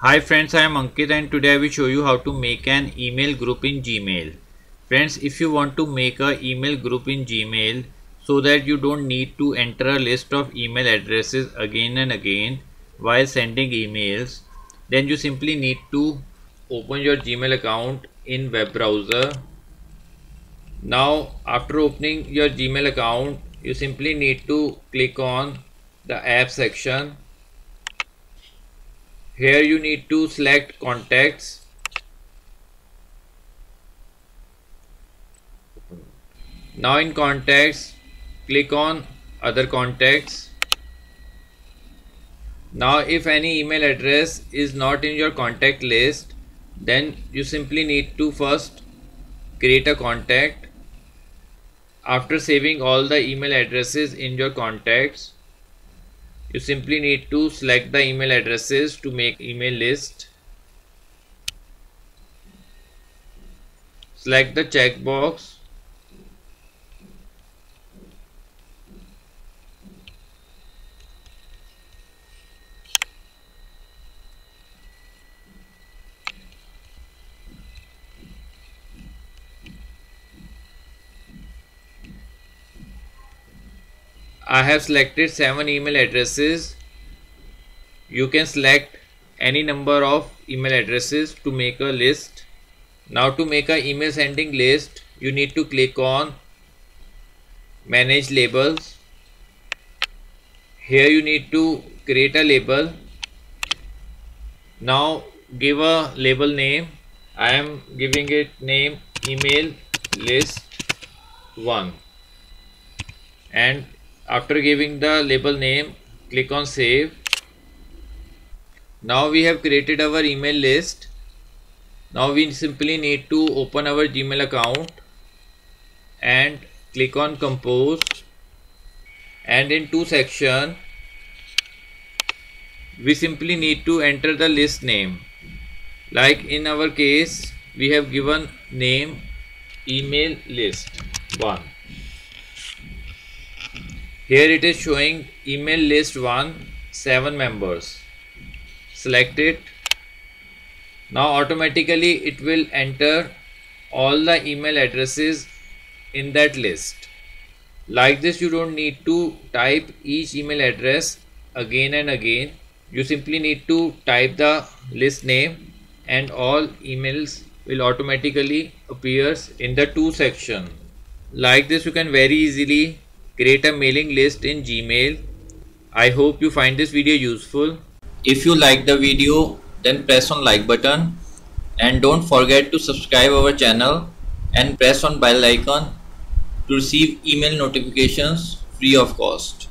Hi friends, I am Ankit and today I will show you how to make an email group in Gmail. Friends, if you want to make an email group in Gmail so that you don't need to enter a list of email addresses again and again while sending emails, then you simply need to open your Gmail account in web browser. Now after opening your Gmail account, you simply need to click on the app section. Here you need to select contacts. Now in contacts, click on other contacts. Now if any email address is not in your contact list, then you simply need to first create a contact. After saving all the email addresses in your contacts, you simply need to select the email addresses to make email list. Select the checkbox. I have selected 7 email addresses. You can select any number of email addresses to make a list. Now to make a email sending list, you need to click on manage labels. Here you need to create a label. Now give a label name. I am giving it name email list 1, and after giving the label name, click on save. Now we have created our email list. Now we simply need to open our Gmail account and click on compose, and in to section we simply need to enter the list name. Like in our case, we have given name email list 1. Here it is showing email list 1, 7 members. Select it. Now automatically it will enter all the email addresses in that list. Like this, you don't need to type each email address again and again. You simply need to type the list name and all emails will automatically appear in the to section. Like this, you can very easily create a mailing list in Gmail. I hope you find this video useful. If you like the video, then press on like button and don't forget to subscribe our channel and press on bell icon to receive email notifications free of cost.